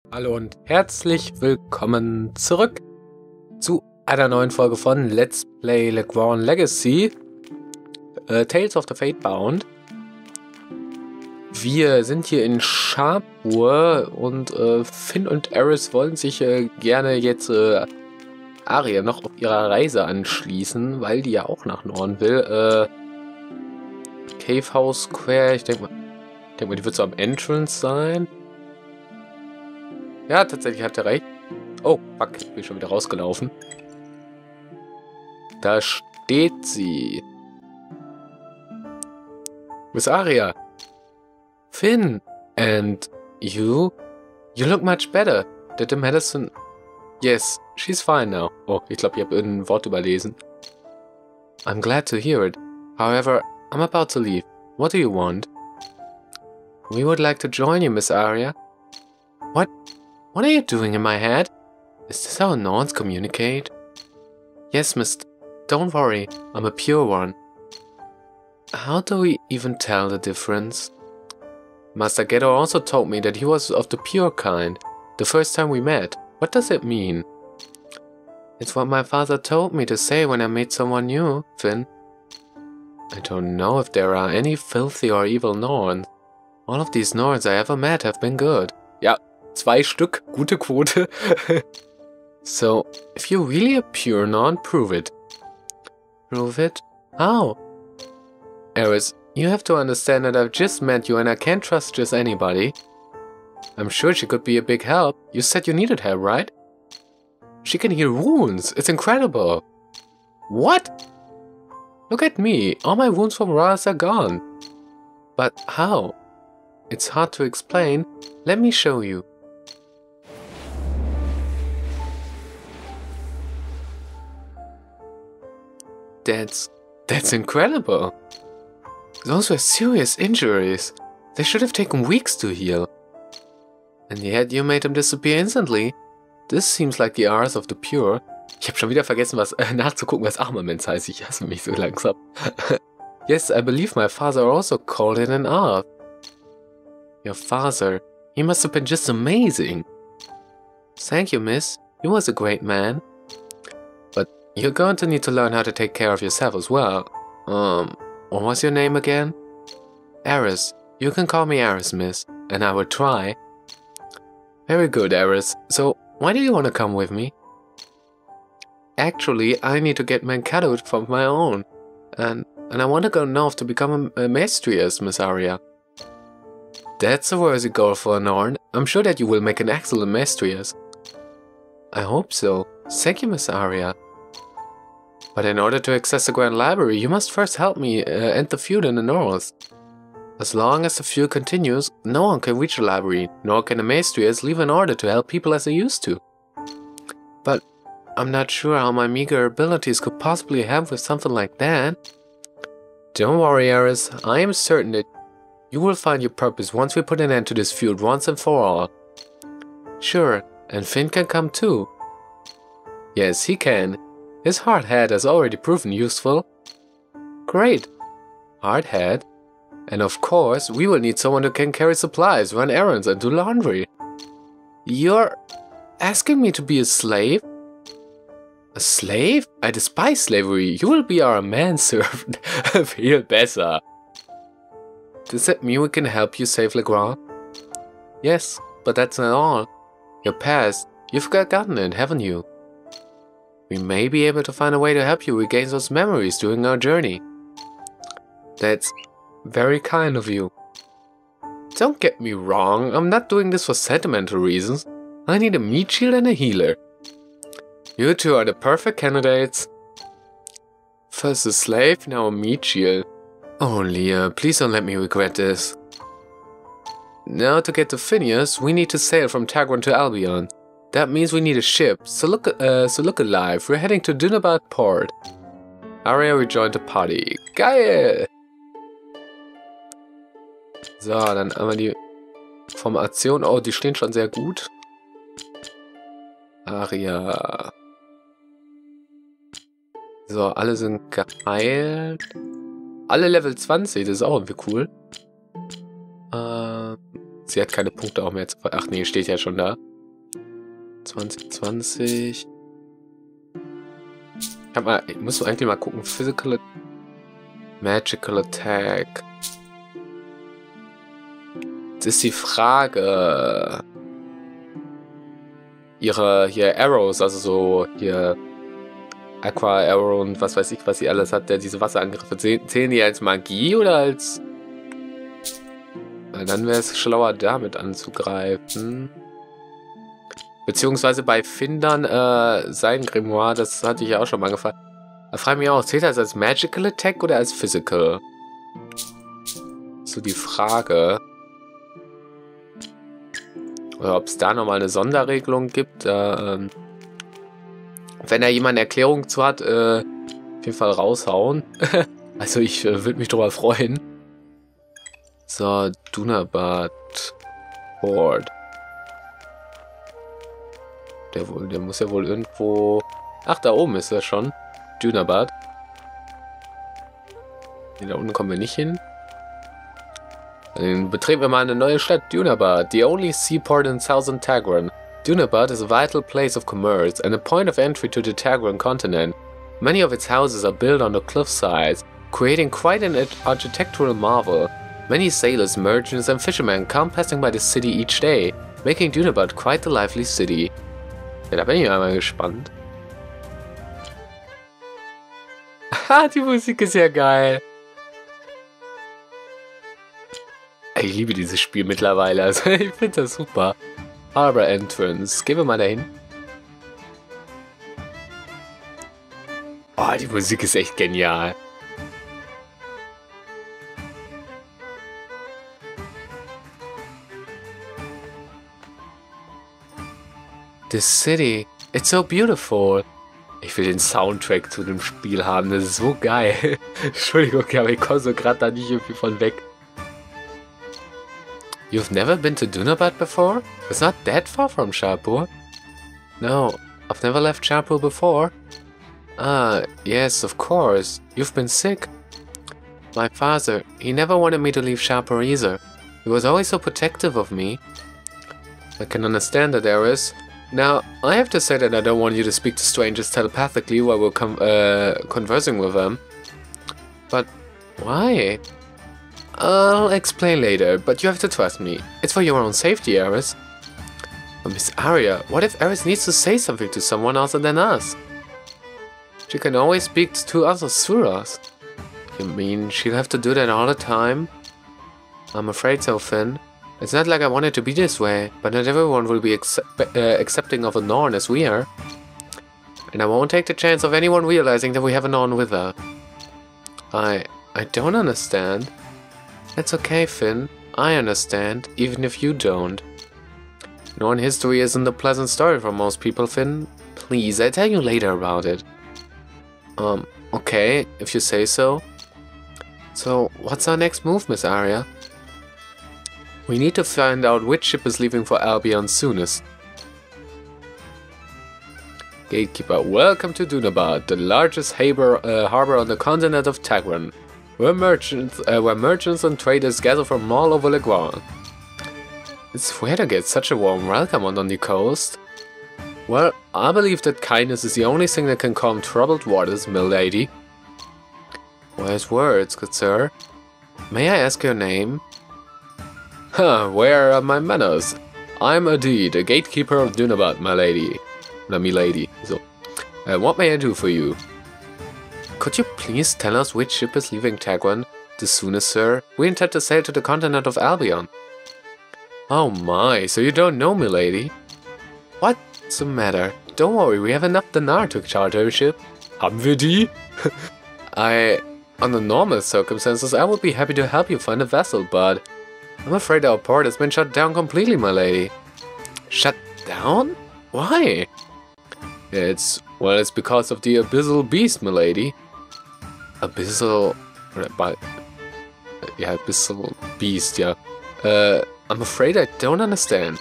Hallo und herzlich willkommen zurück zu einer neuen Folge von Let's Play Legrand Legacy, Tales of the Fatebound. Wir sind hier in Shapur und Finn und Eris wollen sich gerne jetzt Aria noch auf ihrer Reise anschließen, weil die ja auch nach Norden will. Cave House Square, ich denke mal, die wird so am Entrance sein. Ja, tatsächlich hat er recht. Oh, fuck, ich bin schon wieder rausgelaufen. Da steht sie. Miss Aria. Finn. And you? You look much better. Did the medicine... Yes, she's fine now. Oh, ich glaube, ich habe irgendein Wort überlesen. I'm glad to hear it. However, I'm about to leave. What do you want? We would like to join you, Miss Aria. What are you doing in my head? Is this how Norns communicate? Yes, miss. Don't worry, I'm a pure one. How do we even tell the difference? Master Geddo also told me that he was of the pure kind, the first time we met. What does it mean? It's what my father told me to say when I meet someone new, Finn. I don't know if there are any filthy or evil Norns. All of these Norns I ever met have been good. Ja, 2 Stück, gute Quote. So, if you're really a pure Norn, prove it. Prove it? How? Eris, you have to understand that I've just met you and I can't trust just anybody. I'm sure she could be a big help. You said you needed help, right? She can heal wounds. It's incredible. What? Look at me. All my wounds from Rise are gone. But how? It's hard to explain. Let me show you. That's incredible. Those were serious injuries. They should have taken weeks to heal. And yet you made them disappear instantly. This seems like the hours of the pure. Ich habe schon wieder vergessen, nachzugucken, was Armaments heißt. Ich hasse mich so langsam. Yes, I believe my father also called it an art. Your father, he must have been just amazing. Thank you, miss. He was a great man. But you're going to need to learn how to take care of yourself as well. What was your name again? Eris. You can call me Eris, miss. And I will try. Very good, Eris. So, why do you want to come with me? Actually, I need to get Mankato from my own. And I want to go north to become a mistress, Miss Aria. That's a worthy goal for a Norn. I'm sure that you will make an excellent mistress. I hope so. Thank you, Miss Aria. But in order to access the Grand Library, you must first help me end the feud in the north. As long as the feud continues, no one can reach the library, nor can the mistress leave an order to help people as they used to. But I'm not sure how my meager abilities could possibly help with something like that. Don't worry, Eris. I am certain that you will find your purpose once we put an end to this feud once and for all. Sure, and Finn can come too. Yes, he can. His hard head has already proven useful. Great. Hard head. And of course, we will need someone who can carry supplies, run errands, and do laundry. You're asking me to be a slave? A slave? I despise slavery. You will be our manservant. Viel besser. Does that mean we can help you save Legrand? Yes, but that's not all. Your past, you've forgotten it, haven't you? We may be able to find a way to help you regain those memories during our journey. That's very kind of you. Don't get me wrong, I'm not doing this for sentimental reasons. I need a meat shield and a healer. You two are the perfect candidates. First a slave, now a meat shield. Oh, Leah, please don't let me regret this. Now to get to Phineas, we need to sail from Tagron to Albion. That means we need a ship, so look alive, we're heading to Dunabad port. Aria rejoined the party. Geil! So, dann einmal die Formation. Oh, die stehen schon sehr gut. Aria. So, alle sind geheilt. Alle Level 20, das ist auch irgendwie cool. Sie hat keine Punkte auch mehr zu... Ach nee, steht ja schon da. 2020. Ich muss eigentlich mal gucken. Physical Magical Attack. Jetzt ist die Frage. Ihre hier Arrows, also so hier Aqua Arrow und was weiß ich, was sie alles hat, der diese Wasserangriffe, zählen die als Magie oder als... Dann wäre es schlauer, damit anzugreifen. Beziehungsweise bei Finn dann sein Grimoire, das hatte ich ja auch schon mal gefragt. Da frage ich mich auch, zählt das als Magical Attack oder als Physical? So die Frage. Oder ob es da nochmal eine Sonderregelung gibt. Wenn da jemand eine Erklärung zu hat, auf jeden Fall raushauen. Also ich würde mich drüber freuen. So, Dunabad. Board. Der muss ja wohl irgendwo... Ach, da oben ist er schon. Dunabad. Nee, da unten kommen wir nicht hin. Dann betreten wir mal eine neue Stadt, Dunabad, the only seaport in southern Tagran. Dunabad is a vital place of commerce and a point of entry to the Tagran continent. Many of its houses are built on the cliff sides, creating quite an architectural marvel. Many sailors, merchants and fishermen come passing by the city each day, making Dunabad quite a lively city. Ja, da bin ich mal gespannt. Haha, die Musik ist ja geil. Ich liebe dieses Spiel mittlerweile, also ich finde das super. Harbor Entrance, gehen wir mal dahin. Oh, die Musik ist echt genial. The city, it's so beautiful. Ich will den Soundtrack zu dem Spiel haben, das ist so geil. Entschuldigung, aber ich komme so gerade da nicht irgendwie von weg. You've never been to Dunabad before? It's not that far from Shapur. No, I've never left Shapur before. Ah, yes, of course. You've been sick. My father, he never wanted me to leave Shapur either. He was always so protective of me. I can understand that, Eris. Now, I have to say that I don't want you to speak to strangers telepathically while we're conversing with them. But why? I'll explain later, but you have to trust me. It's for your own safety, Eris. But Miss Arya, what if Eris needs to say something to someone other than us? She can always speak to others through us. You mean she'll have to do that all the time? I'm afraid so, Finn. It's not like I want it to be this way, but not everyone will be accepting of a Norn as we are. And I won't take the chance of anyone realizing that we have a Norn with her. I don't understand. It's okay, Finn. I understand, even if you don't. Norn history isn't a pleasant story for most people, Finn. Please, I'll tell you later about it. Okay, if you say so. So, what's our next move, Miss Arya? We need to find out which ship is leaving for Albion soonest. Gatekeeper, welcome to Dunabad, the largest harbor on the continent of Tagran. Where merchants and traders gather from all over Legrand. It's rare to get such a warm welcome on the coast. Well, I believe that kindness is the only thing that can calm troubled waters, milady. Wise words, good sir. May I ask your name? Huh, where are my manners? I'm Adi, the gatekeeper of Dunabad, my lady. Milady. So, what may I do for you? Could you please tell us which ship is leaving Tagran the soonest, sir? We intend to sail to the continent of Albion. Oh my, so you don't know, milady? What's the matter? Don't worry, we have enough dinar to charter a ship. Haben wir die? Under normal circumstances, I would be happy to help you find a vessel, but I'm afraid our port has been shut down completely, my lady. Shut down? Why? It's because of the abyssal beast, my lady. Abyssal... yeah, abyssal beast, yeah. I'm afraid I don't understand.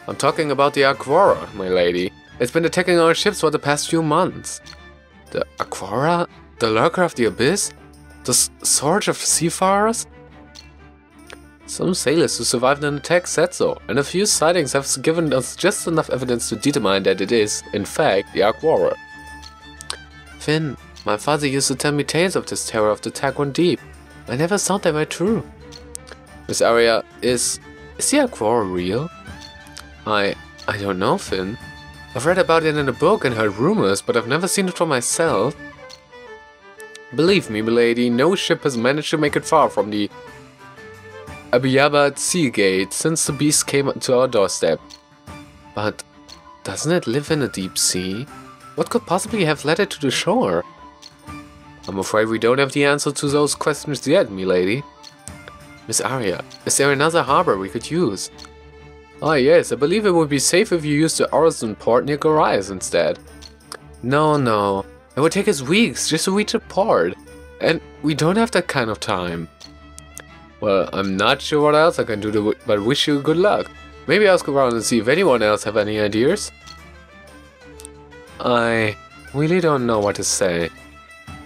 I'm talking about the Aquara, my lady. It's been attacking our ships for the past few months. The Aquara? The lurker of the abyss? The scourge of seafarers? Some sailors who survived an attack said so, and a few sightings have given us just enough evidence to determine that it is, in fact, the Aurora. Finn, my father used to tell me tales of this terror of the Tagwan Deep. I never thought they were true. Miss Aria, is the Aurora real? I don't know, Finn. I've read about it in a book and heard rumors, but I've never seen it for myself. Believe me, milady, no ship has managed to make it far from the Abiyabad Sea Gate since the beast came to our doorstep. But doesn't it live in the deep sea? What could possibly have led it to the shore? I'm afraid we don't have the answer to those questions yet, milady. Miss Aria, is there another harbor we could use? Ah yes, I believe it would be safe if you used the Orison port near Gerät instead. No. It would take us weeks just to reach a port. And we don't have that kind of time. Well, I'm not sure what else I can do but wish you good luck. Maybe ask around and see if anyone else have any ideas. I really don't know what to say.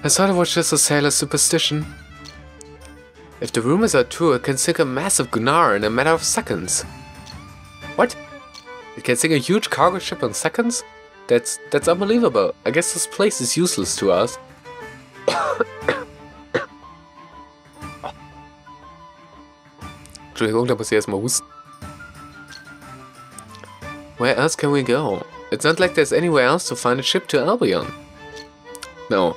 I thought it was just a sailor's superstition. If the rumors are true, it can sink a massive gunnar in a matter of seconds. What? It can sink a huge cargo ship in seconds? That's unbelievable. I guess this place is useless to us. Entschuldigung, da muss ich erstmal husten. Where else can we go? It's not like there's anywhere else to find a ship to Albion. No,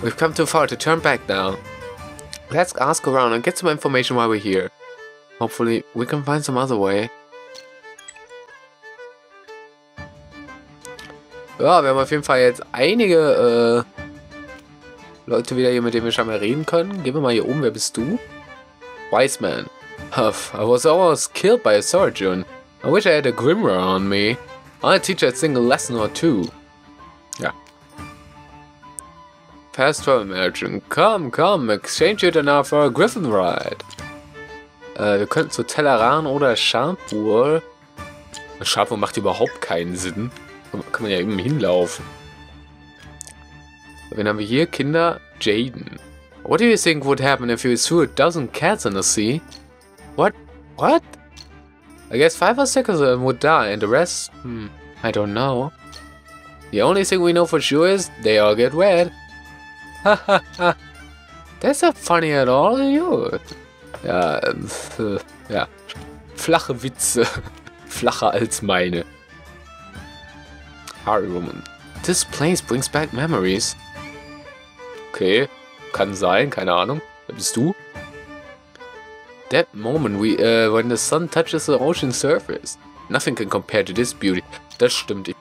we've come too far to turn back now. Let's ask around and get some information while we're here. Hopefully, we can find some other way. Ja, wir haben auf jeden Fall jetzt einige Leute wieder hier, mit denen wir schon mal reden können. Gehen wir mal hier oben, wer bist du? Wise man. Huff, I was almost killed by a surgeon. I wish I had a Grimmer on me. I'll teach a single lesson or two. Ja. Fast travel merchant. Come, exchange it now for a Griffin ride. Wir könnten zu Telleran oder Shapur. Shapur macht überhaupt keinen Sinn. Kann man ja eben hinlaufen. Wen haben wir hier? Kinder. Jaden. What do you think would happen if you threw a dozen cats in the sea? What? I guess 5 or 6 of them would die and the rest? I don't know. The only thing we know for sure is they all get wet. Hahaha. That's not funny at all, you. Ja, ja. Flache Witze. Flacher als meine. Harry Woman. This place brings back memories. Okay, kann sein, keine Ahnung. Wer bist du? That moment when the sun touches the ocean surface. Nothing can compare to this beauty. Das stimmt. Ich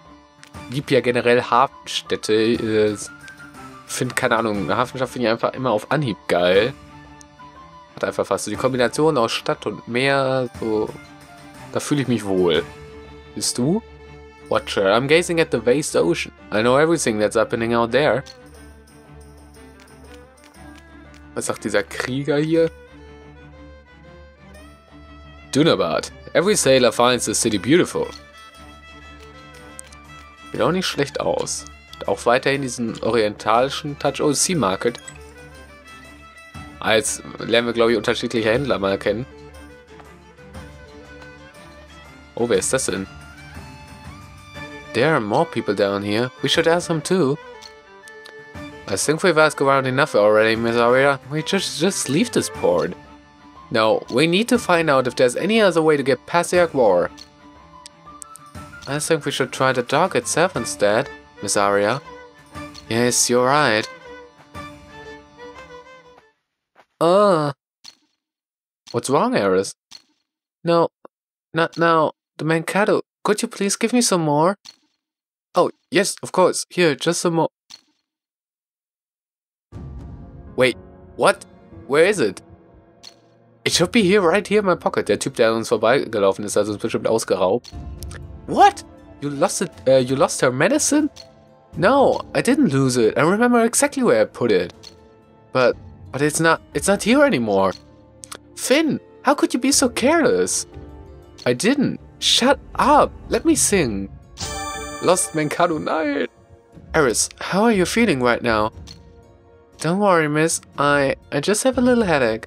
liebe ja generell Hafenstädte. Finde, keine Ahnung, eine Hafenstadt finde ich einfach immer auf Anhieb geil. Hat einfach fast so die Kombination aus Stadt und Meer, so. Da fühle ich mich wohl. Bist du? Watcher, I'm gazing at the vast ocean. I know everything that's happening out there. Was sagt dieser Krieger hier? Dunabad. Every sailor finds the city beautiful. Sieht auch nicht schlecht aus. Hat auch weiterhin diesen orientalischen Touch. Oh, Sea Market. Jetzt lernen wir, glaube ich, unterschiedliche Händler mal kennen. Oh, wer ist das denn? There are more people down here. We should ask them too. I think we've asked around enough already, Miss Aria. We just leave this port. No, we need to find out if there's any other way to get past the War. I think we should try the dock itself instead, Miss Aria. Yes, you're right. What's wrong, Eris? No, not now. The man Geddo. Could you please give me some more? Oh, yes, of course. Here, just some more. Wait, what? Where is it? It should be here, right here in my pocket. Der Typ, der an uns vorbeigelaufen ist, hat uns bestimmt ausgeraubt. What? You lost it? You lost her medicine? No, I didn't lose it. I remember exactly where I put it. But it's not here anymore. Finn, how could you be so careless? I didn't. Shut up. Let me sing. Lost man Geddo, nein. Eris, how are you feeling right now? Don't worry, miss. I just have a little headache.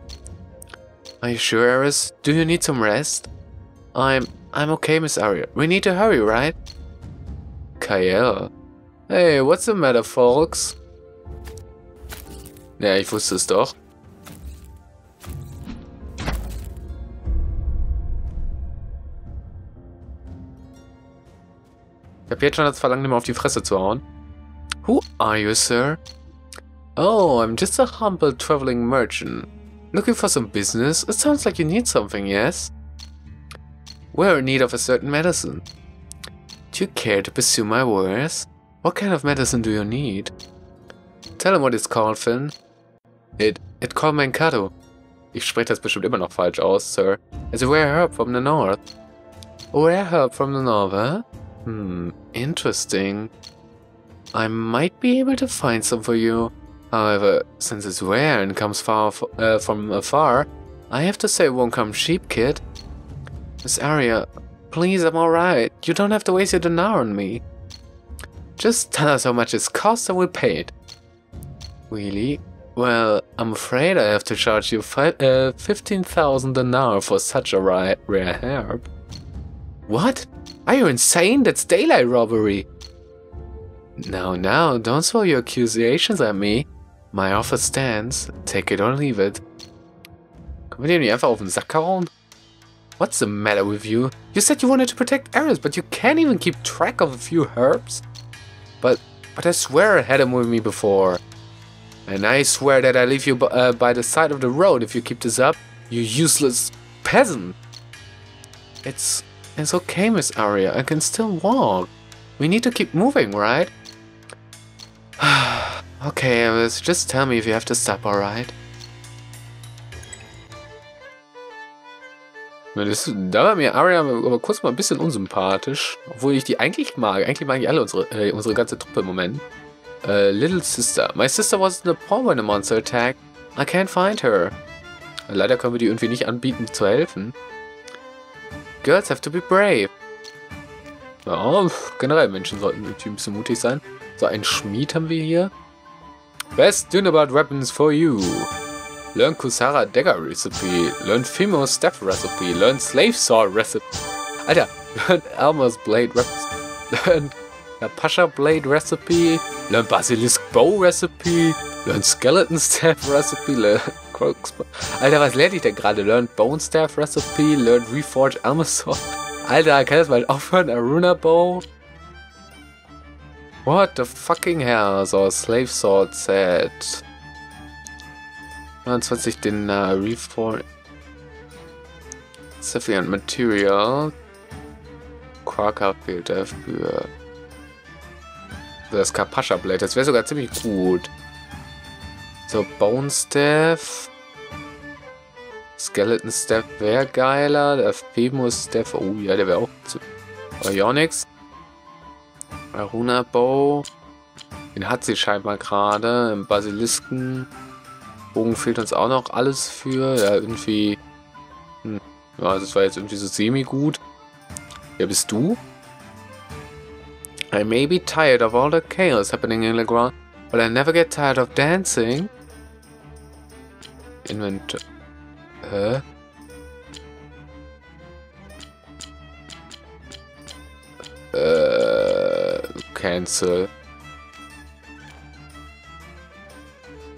Are you sure, Aris? Do you need some rest? I'm okay, Miss Aria. We need to hurry, right? Kael. Hey, what's the matter, folks? Ja, ich wusste es doch. Ich hab jetzt schon das Verlangen, immer auf die Fresse zu hauen. Who are you, sir? Oh, I'm just a humble traveling merchant. Looking for some business? It sounds like you need something, yes? We're in need of a certain medicine. Do you care to pursue my wares? What kind of medicine do you need? Tell him what it's called, Finn. It called Mankado. Ich spreche das bestimmt immer noch falsch aus, sir. It's a rare herb from the north. A rare herb from the north, huh? Interesting. I might be able to find some for you. However, since it's rare and comes from afar, I have to say it won't come cheap, kid. Miss Aria, please, I'm alright. You don't have to waste your dinar on me. Just tell us how much it costs and we'll pay it. Really? Well, I'm afraid I have to charge you 15,000 dinar for such a rare herb. What? Are you insane? That's daylight robbery. Now, don't throw your accusations at me. My offer stands. Take it or leave it. Können wir den nicht einfach auf den Sack hauen? What's the matter with you? You said you wanted to protect Aris, but you can't even keep track of a few herbs? But I swear I had him with me before. And I swear that I leave you by the side of the road if you keep this up, you useless peasant. It's okay, Miss Aria. I can still walk. We need to keep moving, right? Okay, Aris, just tell me if you have to stop, alright? Da war mir Aria aber kurz mal ein bisschen unsympathisch. Obwohl ich die eigentlich mag. Eigentlich mag ich alle unsere ganze Truppe im Moment. Little sister. My sister was in the pawn when the monster attacked. I can't find her. Leider können wir die irgendwie nicht anbieten, zu helfen. Girls have to be brave. Ja, generell Menschen sollten irgendwie ein bisschen mutig sein. So, einen Schmied haben wir hier. Best Dunabad weapons for you. Learn Kusara Dagger Recipe. Learn Female Staff Recipe. Learn Slave Sword Recipe. Alter, learn Elmer's Blade Recipe. Learn Pasha Blade Recipe. Learn Basilisk Bow Recipe. Learn Skeleton Staff Recipe. Learn Alter, was lerne ich denn gerade? Learn Bone Staff Recipe. Learn Reforge Elmer's Sword. Alter, kann das mal aufhören? Aruna Bow? What the fucking hell? So, Slave Sword Set. 29 Dinar, Reforge. Sufficient Material. Quaka fehlt dafür. Das Kapasha Blade, das wäre sogar ziemlich gut. So, Bone Staff. Skeleton Staff wäre geiler. Der Femus Staff, oh ja, der wäre auch zu. Ionics. Aruna Bow. Den hat sie scheinbar gerade. Im Basilisken. Bogen fehlt uns auch noch alles für. Ja, irgendwie. Ja, das war jetzt irgendwie so semi-gut. Wer bist du? I may be tired of all the chaos happening in Legrand, but I never get tired of dancing. Inventor. Cancel.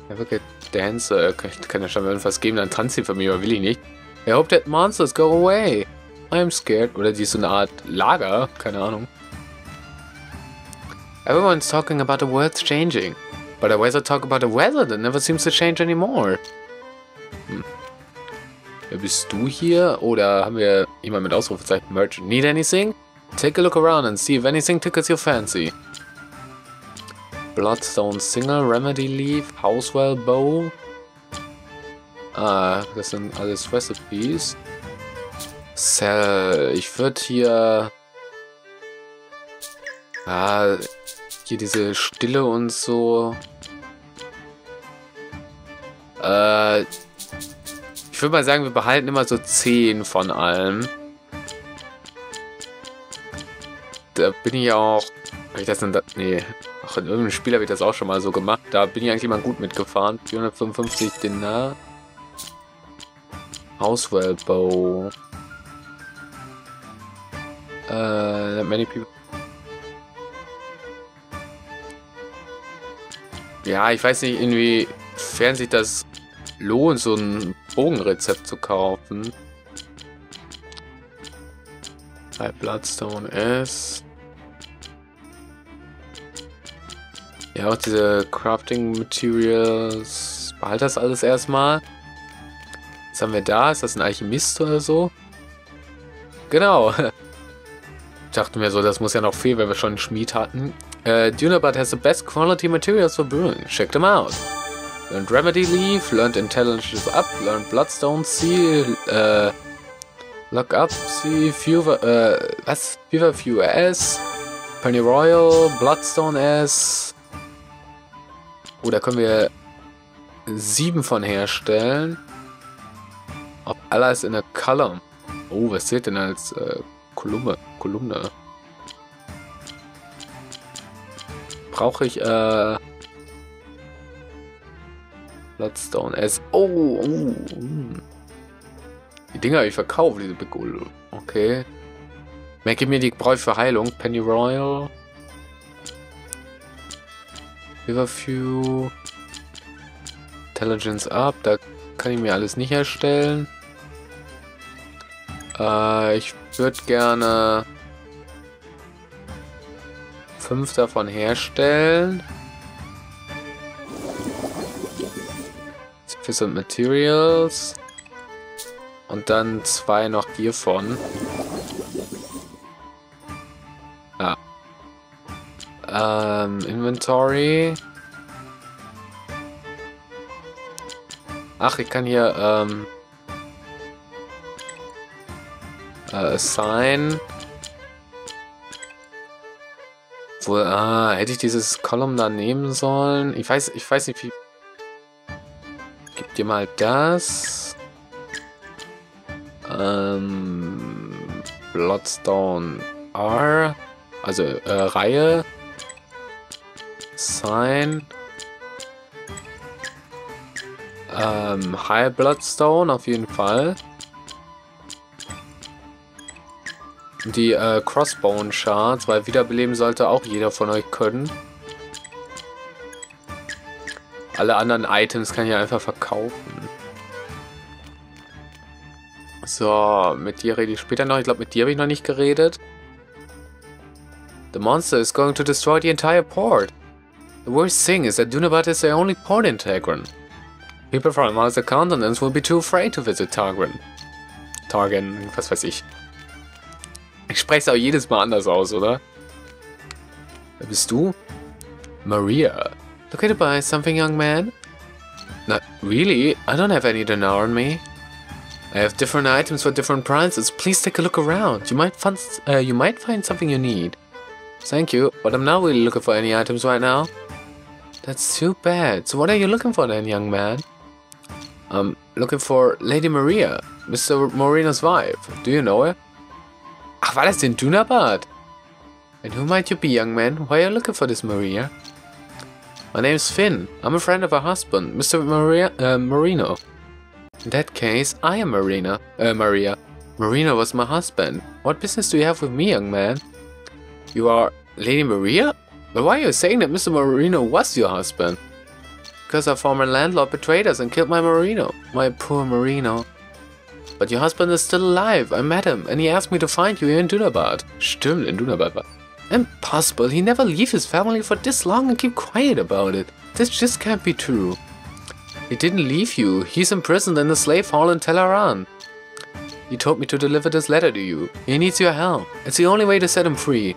Never get dancer. Kann ja schon mal irgendwas geben, dann tanzt sie von mir, aber will ich nicht. I hope that monsters go away. I'm scared. Oder die ist so eine Art Lager, keine Ahnung. Everyone's talking about the world's changing, but I rather talk about the weather that never seems to change anymore. Wer bist du hier? Oder haben wir jemand mit Ausrufezeichen? Merchant. Need anything? Take a look around and see if anything tickles your fancy. Bloodstone Single, Remedy Leaf, Housewell Bow. Ah, das sind alles Recipes. Sell. Ich würde hier... Ah, hier diese Stille und so. Ich würde mal sagen, wir behalten immer so 10 von allem. Da bin ich auch... Ich das denn da, nee. Ach, in irgendeinem Spiel habe ich das auch schon mal so gemacht. Da bin ich eigentlich mal gut mitgefahren. 455 Dinar. Housewell bow. Not many people. Ja, ich weiß nicht, inwiefern sich das lohnt, so ein Bogenrezept zu kaufen. Bei Bloodstone S. Ja, auch diese Crafting Materials. Behalte das alles erstmal. Was haben wir da? Ist das ein Alchemist oder so? Genau. Ich dachte mir so, das muss ja noch fehlen, weil wir schon einen Schmied hatten. Dunabad has the best quality materials for brewing. Check them out. Learned Remedy Leaf, learned Intelligence Up, learned Bloodstone C, Lock Up C, Fever Few S, Penny Royal, Bloodstone S. Oh, da können wir 7 von herstellen. Ob alles in der Column. Oh, was zählt denn als Kolumne? Brauche ich Bloodstone S. Oh. Die Dinger habe ich verkauft, diese Big Ul. Okay. Merke mir die brauche ich für Heilung. Penny Royal. Riverview. Intelligence Up. Da kann ich mir alles nicht erstellen. Ich würde gerne 5 davon herstellen. Sufficient Materials. Und dann 2 noch hiervon. Inventory. Ach, ich kann hier sein. Wohl, hätte ich dieses Column da nehmen sollen? Ich weiß nicht, wie. Gib dir mal das. Bloodstone R. Also Reihe. Sein. High Bloodstone auf jeden Fall. Die Crossbone Shards, weil wiederbeleben sollte auch jeder von euch können. Alle anderen Items kann ich einfach verkaufen. So, mit dir rede ich später noch. Ich glaube, mit dir habe ich noch nicht geredet. The monster is going to destroy the entire port. The worst thing is that Dunabad is the only port in Targon. People from other continents will be too afraid to visit Targon. Targon, was weiß ich. Ich spreche es auch jedes Mal anders aus, oder? Wer bist du? Maria. Looking to buy something, young man? Not really. I don't have any dinar on me. I have different items for different prices. Please take a look around. You might find something you need. Thank you, but I'm not really looking for any items right now. That's too bad. So what are you looking for then, young man? I'm looking for Lady Maria, Mr. Moreno's wife. Do you know her? Ach, war das in Dunabad? And who might you be, young man? Why are you looking for this Maria? My name's Finn. I'm a friend of her husband, Mr. Moreno. In that case, I am Maria. Moreno was my husband. What business do you have with me, young man? You are Lady Maria? But why are you saying that Mr. Moreno was your husband? Because our former landlord betrayed us and killed my Moreno. My poor Moreno. But your husband is still alive. I met him, and he asked me to find you here in Dunabad. Stimmt, in Dunabad war. Impossible. He never leave his family for this long and keep quiet about it. This just can't be true. He didn't leave you. He's imprisoned in the slave hall in Teleran. He told me to deliver this letter to you. He needs your help. It's the only way to set him free.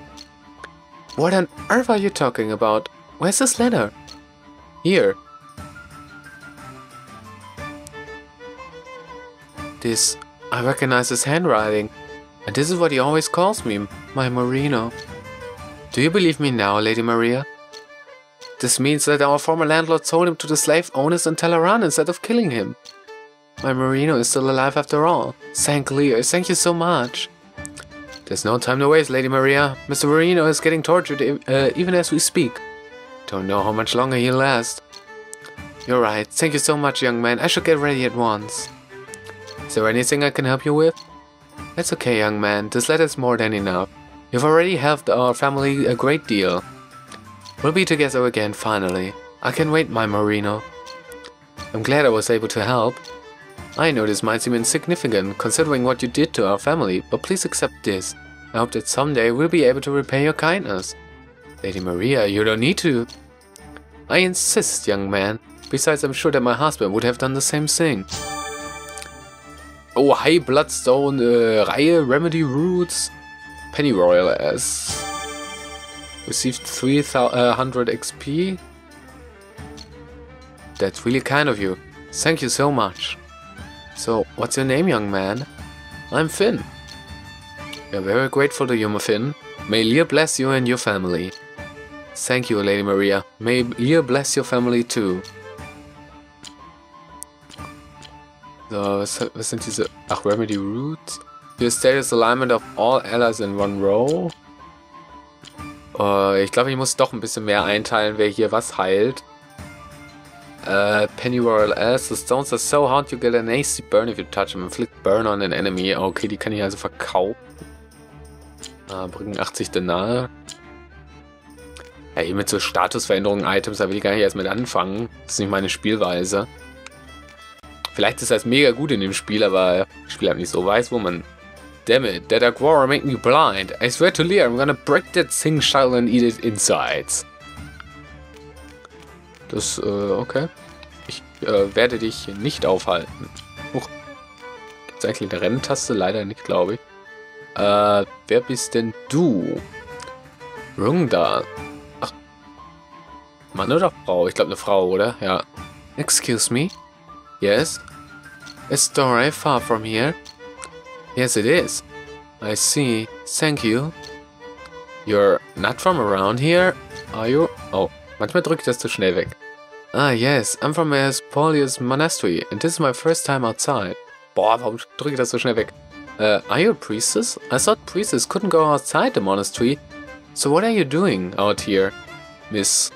What on earth are you talking about? Where's this letter? Here. This, I recognize his handwriting, and this is what he always calls me, my Moreno. Do you believe me now, Lady Maria? This means that our former landlord sold him to the slave owners in Teleran instead of killing him. My Moreno is still alive after all. St. Clear, thank you so much. There's no time to waste, Lady Maria. Mr. Moreno is getting tortured even as we speak. Don't know how much longer he'll last. You're right. Thank you so much, young man. I should get ready at once. Is there anything I can help you with? It's okay, young man. This letter is more than enough. You've already helped our family a great deal. We'll be together again, finally. I can wait, my Marino. I'm glad I was able to help. I know this might seem insignificant, considering what you did to our family, but please accept this. I hope that someday we'll be able to repay your kindness. Lady Maria, you don't need to. I insist, young man. Besides, I'm sure that my husband would have done the same thing. Oh, High Bloodstone, Reihe, Remedy Roots, Pennyroyal S. Received 300 XP. That's really kind of you. Thank you so much. So, what's your name, young man? I'm Finn. We're very grateful to you, Finn. May Lear bless you and your family. Thank you, Lady Maria. May Lear bless your family too. So, was sind diese... Ach, Remedy Roots. Your status alignment of all allies in one row. Ich glaube, ich muss doch ein bisschen mehr einteilen, wer hier was heilt. Pennyroyal S. The stones are so hard you get an AC burn if you touch them. Inflict burn on an enemy. Okay, die kann ich also verkaufen. Bringen 80 Denar. Ja, hier mit so Statusveränderungen, Items, da will ich gar nicht erst mit anfangen. Das ist nicht meine Spielweise. Vielleicht ist das mega gut in dem Spiel, aber das Spiel halt nicht so weiß, wo man... Damn it, that Aguara make me blind. I swear to Lear, I'm gonna break that thing shell and eat it insides. Das, okay. Ich werde dich nicht aufhalten. Huch. Gibt's eigentlich eine Renntaste? Leider nicht, glaube ich. Wer bist denn du? Rungda. Ach. Mann oder Frau? Ich glaube eine Frau, oder? Ja. Excuse me? Yes? Is Dore far from here? Yes, it is. I see. Thank you. You're not from around here, are you? Oh, manchmal drückt das zu schnell weg. Ah, yes. I'm from a Spolius Monastery, and this is my first time outside. Boah, warum drücke ich das so schnell weg? Are you a priestess? I thought priestess couldn't go outside the monastery. So what are you doing out here, miss?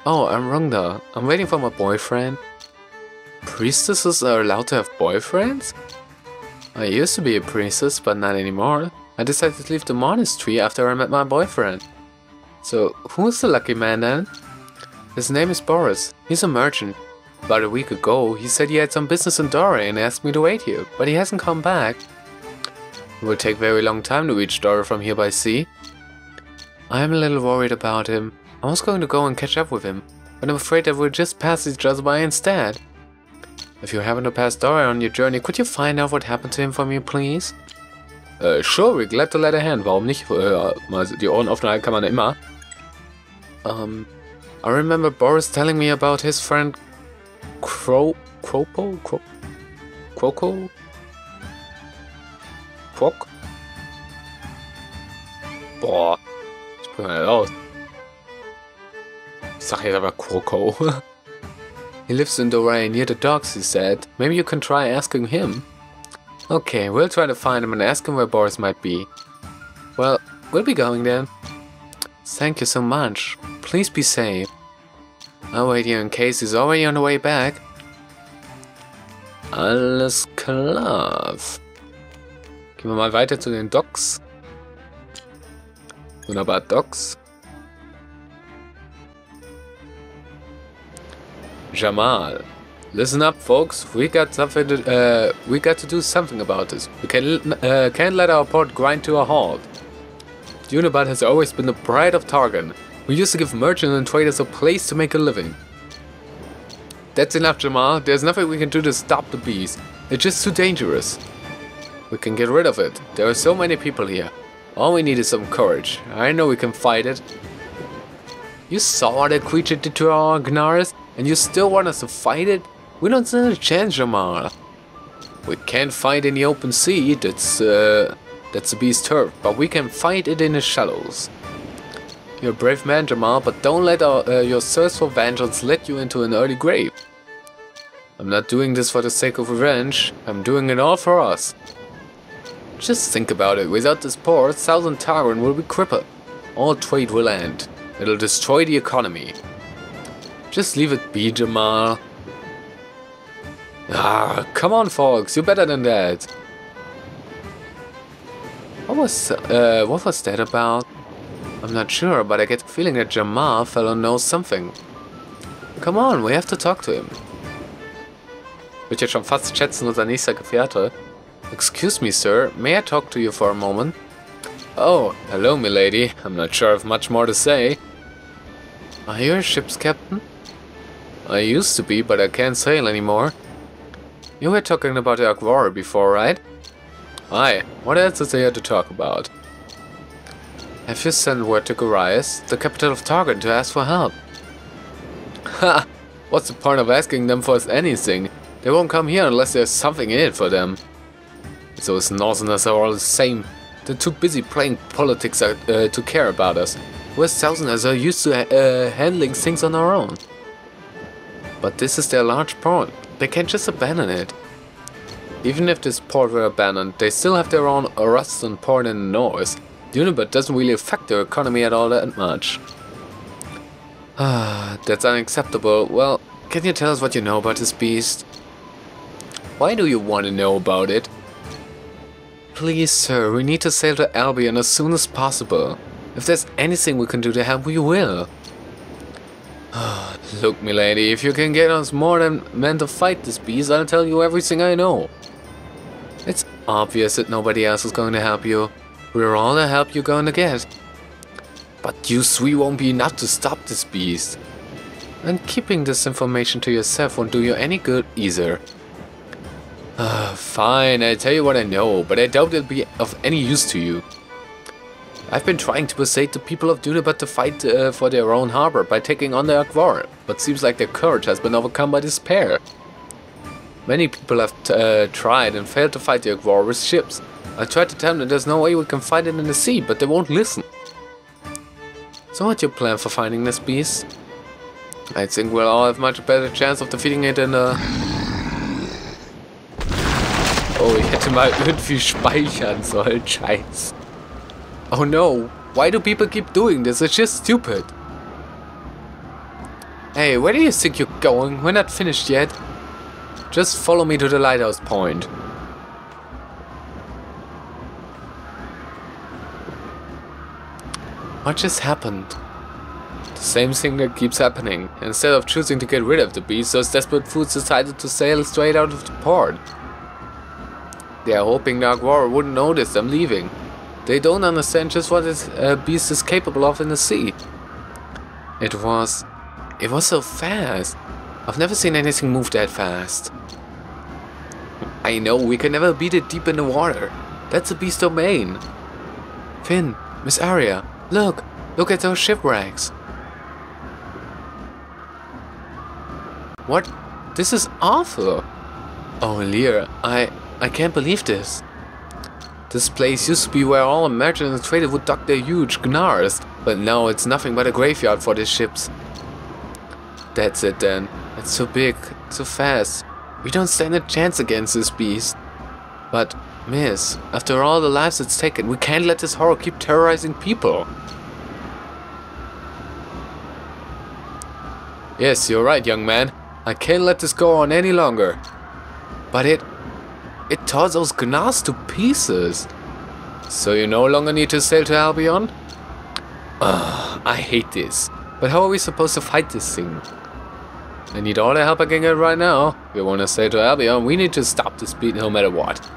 Oh, I'm Rungda. I'm waiting for my boyfriend. Priestesses are allowed to have boyfriends? I used to be a priestess, but not anymore. I decided to leave the monastery after I met my boyfriend. So, who's the lucky man then? His name is Boris. He's a merchant. About a week ago, he said he had some business in Dore and asked me to wait here, but he hasn't come back. It will take very long time to reach Dore from here by sea. I am a little worried about him. I was going to go and catch up with him, but I'm afraid that we'll just pass each other by instead. If you happen to pass Dore on your journey, could you find out what happened to him for me, please? Sure, we're glad to lend a hand. Warum nicht? Mal die Ohren offen halten kann man immer. I remember Boris telling me about his friend Croco? Quok? Boah, ich bin mal raus. Ich sag jetzt aber Croco. He lives in Dore near the docks, he said. Maybe you can try asking him. Okay, we'll try to find him and ask him where Boris might be. Well, we'll be going then. Thank you so much. Please be safe. I'll wait here in case he's already on the way back. Alles klar. Gehen wir mal weiter zu den Docks. Dunabad Docks. Jamal. Listen up, folks. We got to do something about this. We can't let our port grind to a halt. Dunabad has always been the pride of Targan. We used to give merchants and traders a place to make a living. That's enough, Jamal. There's nothing we can do to stop the beast. It's just too dangerous. We can get rid of it. There are so many people here. All we need is some courage. I know we can fight it. You saw what that creature did to our Gnaris, and you still want us to fight it? We don't stand a chance, Jamal. We can't fight in the open sea. That's the beast's turf, but we can fight it in the shallows. You're a brave man, Jamal, but don't let your thirst for vengeance lead you into an early grave. I'm not doing this for the sake of revenge. I'm doing it all for us. Just think about it. Without this port, Southern Targon will be crippled. All trade will end. It'll destroy the economy. Just leave it be, Jamal. Ah, come on, folks, you're better than that. What was that about? I'm not sure, but I get the feeling that Jamal fellow knows something. Come on, we have to talk to him. Wird jetzt schon fast schätzen, unser nächster Gefährte. Excuse me, sir, may I talk to you for a moment? Oh, hello, milady. I'm not sure I've much more to say. Are you a ship's captain? I used to be, but I can't sail anymore. You were talking about the Agvora before, right? Aye, what else is there to talk about? Have you sent word to Gerät, the capital of Target, to ask for help? Ha! What's the point of asking them for anything? They won't come here unless there's something in it for them. Those Northerners are all the same. They're too busy playing politics to care about us. We're Southerners are used to handling things on our own. But this is their large port. They can't just abandon it. Even if this port were abandoned, they still have their own Ruston port in the north. Dunabad doesn't really affect their economy at all that much. Ah, that's unacceptable. Well, can you tell us what you know about this beast? Why do you want to know about it? Please, sir, we need to sail to Albion as soon as possible. If there's anything we can do to help, we will. Look, milady, if you can get us more than men to fight this beast, I'll tell you everything I know. It's obvious that nobody else is going to help you. We're all the help you're going to get. But you three won't be enough to stop this beast. And keeping this information to yourself won't do you any good either. Fine, I'll tell you what I know, but I doubt it'll be of any use to you. I've been trying to persuade the people of Dunabad to fight for their own harbor by taking on the Agvora, but seems like their courage has been overcome by despair. Many people have tried and failed to fight the Agvora with ships. I tried to tell them that there's no way we can fight it in the sea, but they won't listen. So what's your plan for finding this beast? I think we'll all have much better chance of defeating it in the... Oh, ich hätte mal irgendwie speichern sollen, scheiß. Oh no, why do people keep doing this? It's just stupid. Hey, where do you think you're going? We're not finished yet. Just follow me to the lighthouse point. What just happened? The same thing that keeps happening. Instead of choosing to get rid of the beast, those desperate fools decided to sail straight out of the port. They are hoping the Agvora wouldn't notice them leaving. They don't understand just what this beast is capable of in the sea. It was so fast. I've never seen anything move that fast. I know, we can never beat it deep in the water. That's the beast's domain. Finn, Miss Arya, look at those shipwrecks. What? This is awful. Oh, Lear, I can't believe this. This place used to be where all merchants and traders would dock their huge gnars, but now it's nothing but a graveyard for these ships. That's it then. It's so big, so fast. We don't stand a chance against this beast. But, miss, after all the lives it's taken, we can't let this horror keep terrorizing people. Yes, you're right, young man. I can't let this go on any longer. But it tore those gnars to pieces. So you no longer need to sail to Albion? Ugh, I hate this. But how are we supposed to fight this thing? I need all the help I can get right now. If we want to sail to Albion, we need to stop this beat no matter what.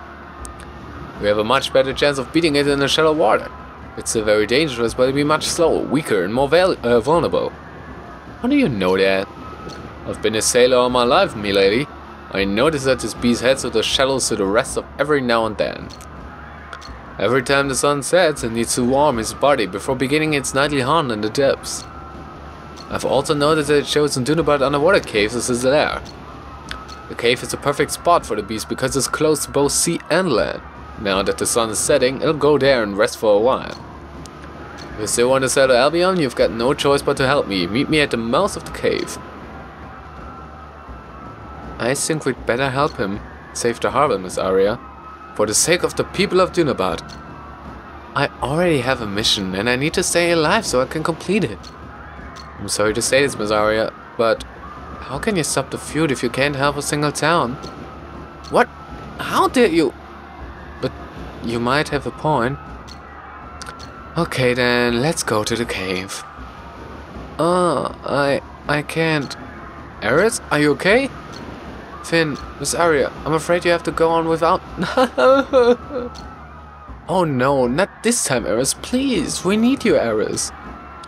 We have a much better chance of beating it in the shallow water. It's still very dangerous, but it'll be much slower, weaker, and more vulnerable. How do you know that? I've been a sailor all my life, milady. I notice that this beast heads to the shallows to the rest of every now and then. Every time the sun sets, it needs to warm its body before beginning its nightly hunt in the depths. I've also noticed that it shows in Dunabad underwater caves as its lair. The cave is a perfect spot for the beast because it's close to both sea and land. Now that the sun is setting, it'll go there and rest for a while. If you still want to sail to Albion, you've got no choice but to help me. Meet me at the mouth of the cave. I think we'd better help him save the harbor, Miss Arya. For the sake of the people of Dunabad. I already have a mission and I need to stay alive so I can complete it. I'm sorry to say this, Miss Arya, but how can you stop the feud if you can't help a single town? What? How dare you? But you might have a point. Okay then, let's go to the cave. I can't. Eris, are you okay? Finn, Miss Aria, I'm afraid you have to go on without... Oh no, not this time, Eris. Please, we need you, Eris.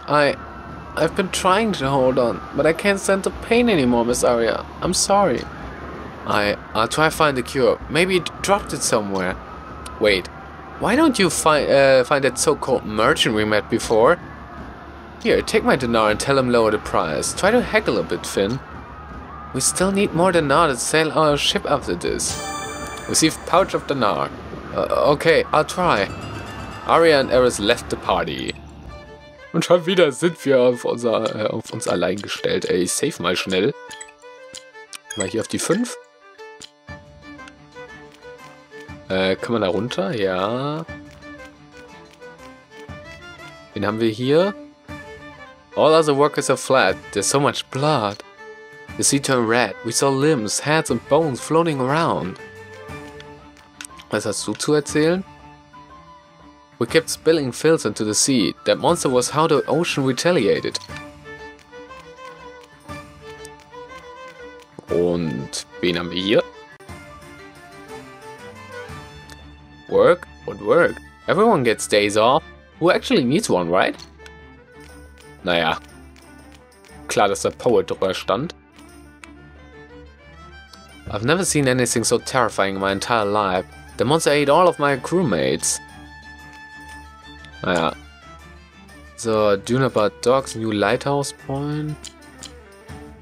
I've been trying to hold on, but I can't stand the pain anymore, Miss Aria. I'm sorry. I'll try to find the cure. Maybe you dropped it somewhere. Wait, why don't you find that so-called merchant we met before? Here, take my dinar and tell him lower the price. Try to haggle a bit, Finn. We still need more dinar to sail our ship after this. Receive pouch of dinar. Okay, I'll try. Aria and Eris left the party. Und schon wieder sind wir auf uns allein gestellt. Ey, ich save mal schnell. Mal hier auf die 5. Kann man da runter? Ja. Wen haben wir hier? All other workers are flat. There's so much blood. The sea turned red. We saw limbs, heads and bones floating around. Was hast du zu erzählen? We kept spilling filth into the sea. That monster was how the ocean retaliated. Und wen haben wir hier? Work? What work? Everyone gets days off. Who actually needs one, right? Naja. Klar, dass der Poet drüber stand. I've never seen anything so terrifying in my entire life. The monster ate all of my crewmates. Naja. So, Dunabad Docks, New Lighthouse Point.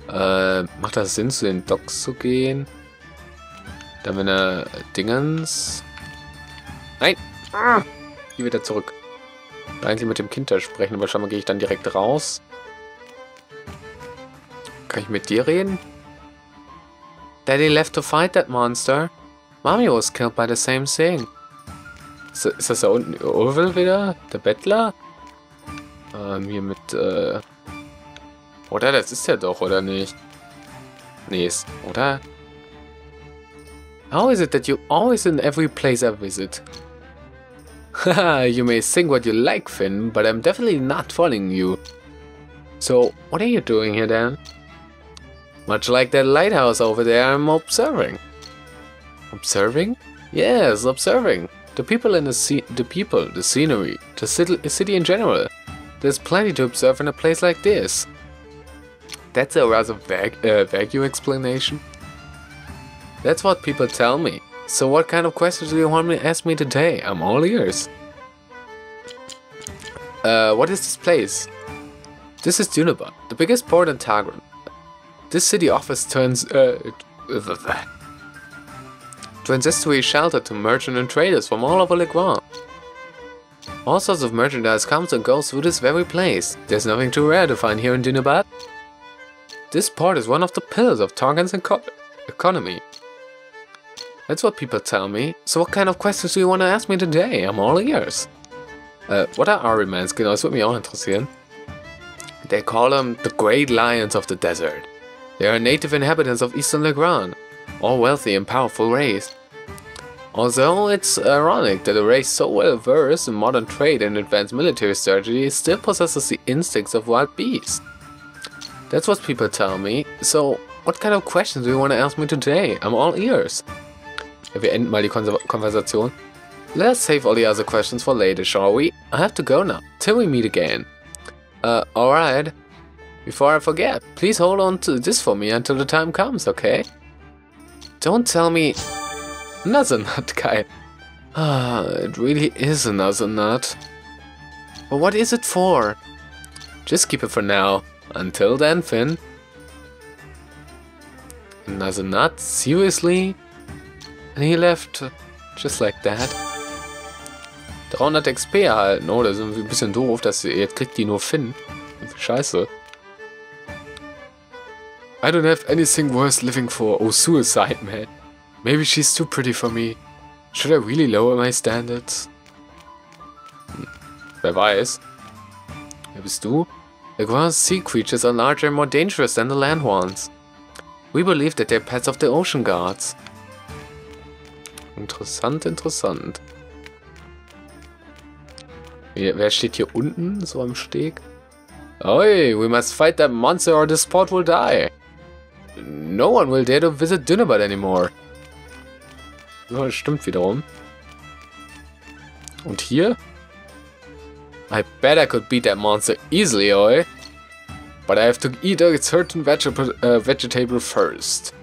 Macht das Sinn, zu den Docks zu gehen? Dann wenn er Dingens... Nein! Ah, hier wieder zurück. Eigentlich mit dem Kind da sprechen, aber scheinbar gehe ich dann direkt raus. Kann ich mit dir reden? Daddy left to fight that monster. Mommy was killed by the same thing. Ist das da unten Urwil wieder? Der Bettler? Hier mit, Oder? Das ist ja doch, oder nicht? Nee, ist... Oder? How is it that you always in every place I visit? Haha, you may think what you like, Finn, but I'm definitely not following you. So, what are you doing here then? Much like that lighthouse over there, I'm observing. Observing? Yes, observing. The people in the scenery, the city in general. There's plenty to observe in a place like this. That's a rather vague explanation. That's what people tell me. So what kind of questions do you want me to ask me today? I'm all ears. What is this place? This is Dunabad, the biggest port in Tagran. This city offers transitory shelter to merchants and traders from all over Legrand. All sorts of merchandise comes and goes through this very place. There's nothing too rare to find here in Dunabad. This port is one of the pillars of Targan's economy. That's what people tell me. So what kind of questions do you want to ask me today? I'm all ears. What are Arimans? Genau, das würde mich auch interessieren. They call them the Great Lions of the Desert. They are native inhabitants of Eastern Legrand, all wealthy and powerful race. Although it's ironic that a race so well versed in modern trade and advanced military strategy still possesses the instincts of wild beasts. That's what people tell me. So, what kind of questions do you want to ask me today? I'm all ears. Ja, wir enden mal die Konversation. Let's save all the other questions for later, shall we? I have to go now. Till we meet again. Alright. Before I forget, please hold on to this for me until the time comes, okay? Don't tell me... Another nut, guy. Ah, it really is another nut. But what is it for? Just keep it for now. Until then, Finn. Another nut? Seriously? And he left just like that. 300 XP erhalten. Oh, das ist irgendwie ein bisschen doof, dass jetzt kriegt die nur Finn. Scheiße. I don't have anything worth living for. Oh, suicide, man. Maybe she's too pretty for me. Should I really lower my standards? Wer weiß. Wer bist du? The ground sea creatures are larger and more dangerous than the land ones. We believe that they're pets of the ocean gods. Interessant, interessant. Wer steht hier unten, so am Steg? Oi, we must fight that monster or the spot will die. No one will dare to visit Dunabad anymore. Ja, das stimmt wiederum. Und hier? I bet I could beat that monster easily, oi. But I have to eat a certain vegetable first.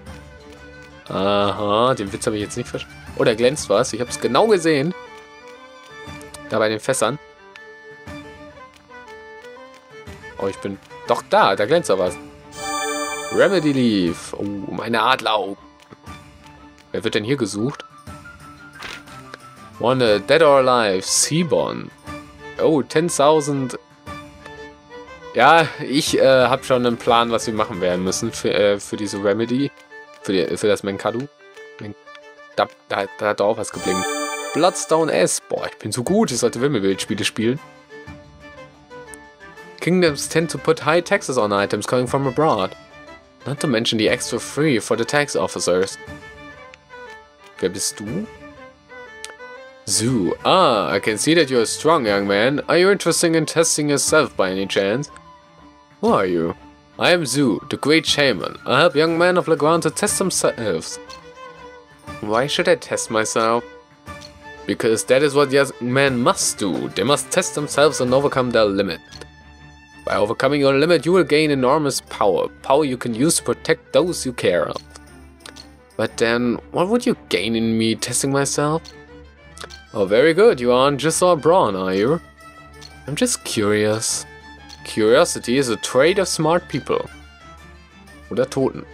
Aha, den Witz habe ich jetzt nicht verstanden. Oh, da glänzt was. Ich habe es genau gesehen. Da bei den Fässern. Oh, ich bin doch da. Da glänzt da was. Remedy Leaf. Oh, meine Adleraugen. Wer wird denn hier gesucht? Wanted, dead or alive. Seaborn. Oh, 10.000. Ja, ich habe schon einen Plan, was wir machen werden müssen für diese Remedy. Für das Menkadu. Da hat auch was geblinkt. Bloodstone S. Boah, ich bin so gut. Ich sollte Wimmelbildspiele spielen. Kingdoms tend to put high taxes on items coming from abroad. Not to mention the extra free for the tax officers. Wer bist du? Zoo. Ah, I can see that you're a strong young man. Are you interested in testing yourself by any chance? Who are you? I am Zoo, the great shaman. I help young men of Legrand to test themselves. Why should I test myself? Because that is what young men must do. They must test themselves and overcome their limit. By overcoming your limit, you will gain enormous power. Power you can use to protect those you care of. But then, what would you gain in me testing myself? Oh, very good. You aren't just all brawn, are you? I'm just curious. Curiosity is a trait of smart people. Oder Toten.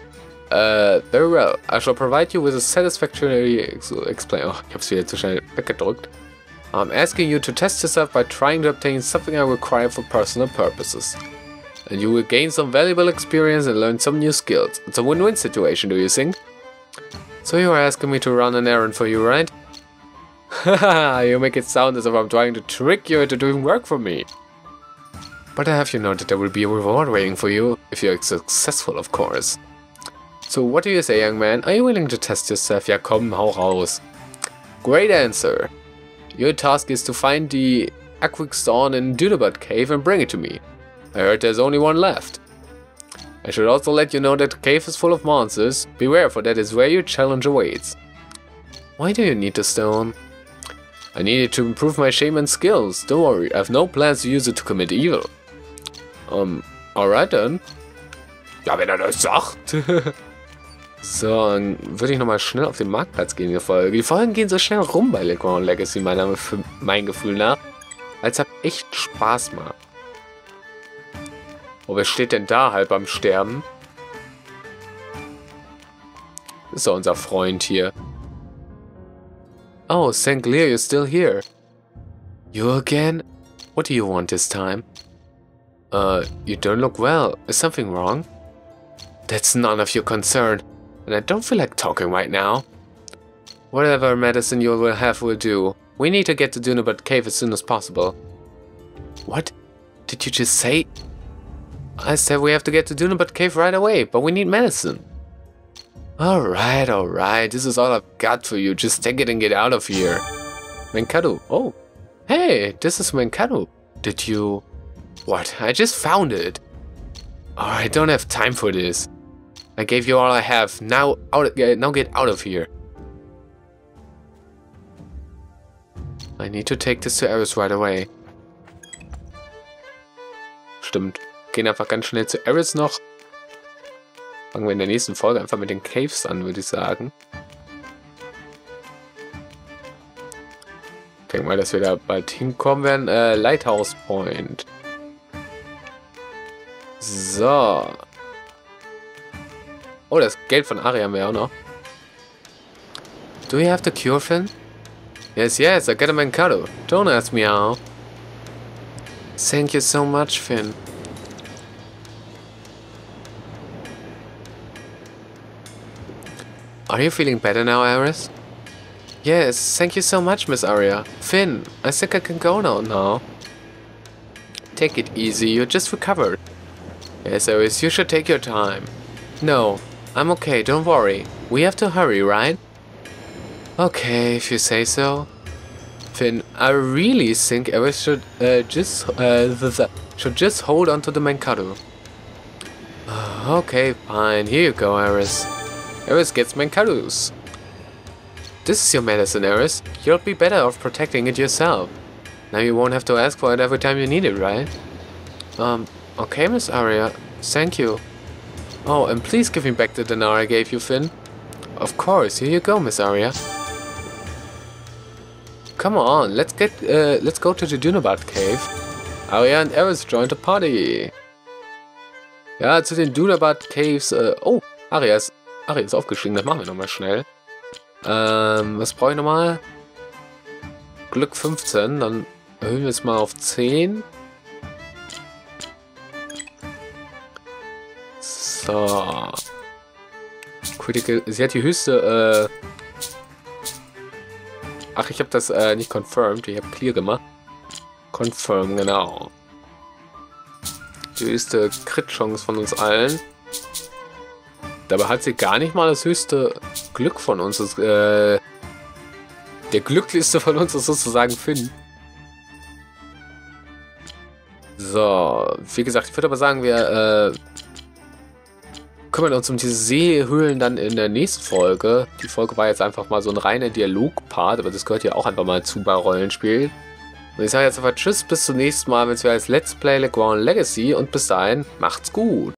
Very well. I shall provide you with a satisfactory explain. Oh, ich hab's wieder zu schnell weggedrückt. I'm asking you to test yourself by trying to obtain something I require for personal purposes. And you will gain some valuable experience and learn some new skills. It's a win-win situation, do you think? So you are asking me to run an errand for you, right? Haha, you make it sound as if I'm trying to trick you into doing work for me. But I have you know that there will be a reward waiting for you, if you're successful, of course. So what do you say, young man? Are you willing to test yourself? Ja komm, hau raus. Great answer. Your task is to find the Aquixdawn in Dunabad cave and bring it to me. I heard there's only one left. I should also let you know that the cave is full of monsters. Beware, for that is where your challenge awaits. Why do you need the stone? I need it to improve my shaman skills. Don't worry, I have no plans to use it to commit evil. Alright then. Ja, wenn er das sagt. So, dann würde ich nochmal schnell auf den Marktplatz gehen in der Folge. Die Folgen gehen so schnell rum bei Legrand Legacy, für mein Gefühl nach. Als ob echt Spaß macht. Oh, wer steht denn da halb am Sterben? Das ist doch unser Freund hier. Oh, St. Lear, you're still here. You again? What do you want this time? You don't look well. Is something wrong? That's none of your concern. And I don't feel like talking right now. Whatever medicine you will have will do. We need to get to Dunabad cave as soon as possible. What? Did you just say? I said we have to get to Dunabad cave right away, but we need medicine. Alright. This is all I've got for you. Just take it and get out of here. Menkadu. Oh. Hey, this is Menkadu. Did you... What? I just found it. Oh, I don't have time for this. I gave you all I have. Now get out of here. I need to take this to Eris right away. Stimmt. Gehen einfach ganz schnell zu Eris noch. Fangen wir in der nächsten Folge einfach mit den Caves an, würde ich sagen. Ich denke mal, dass wir da bald hinkommen werden. Lighthouse Point. So. Oh, das Geld von Ari haben wir auch noch. Do you have the cure, Finn? Yes, I got a Menkadu. Don't ask me how. Thank you so much, Finn. Are you feeling better now, Eris? Yes, thank you so much, Miss Aria. Finn, I think I can go now. Take it easy, you just recovered. Yes, Eris, you should take your time. No, I'm okay, don't worry. We have to hurry, right? Okay, if you say so. Finn, I really think Eris should just hold on to the Mankado. Okay, fine. Here you go, Eris. Eris gets Mankados. This is your medicine, Eris. You'll be better off protecting it yourself. Now you won't have to ask for it every time you need it, right? Okay, Miss Aria. Thank you. Oh, and please give me back the dinar I gave you, Finn. Of course. Here you go, Miss Aria. Come on, let's go to the Dunabad cave. Aria und Eris joined the party. Ja, zu den Dunabad Caves. Oh, Aria ist aufgestiegen. Das machen wir nochmal schnell. Was brauche ich nochmal? Glück 15. Dann erhöhen wir es mal auf 10. So. Critical. Sie hat die höchste. Ach, ich habe das nicht confirmed. Ich habe clear gemacht. Confirm, genau. Die höchste Crit-Chance von uns allen. Dabei hat sie gar nicht mal das höchste Glück von uns. Der glücklichste von uns ist sozusagen Finn. So, wie gesagt, ich würde aber sagen, wir kümmern uns um diese Seehöhlen dann in der nächsten Folge. Die Folge war jetzt einfach mal so ein reiner Dialogpart, aber das gehört ja auch einfach mal zu bei Rollenspiel. Und ich sage jetzt einfach Tschüss, bis zum nächsten Mal, wenn es wieder als Let's Play Legrand Legacy und bis dahin, macht's gut.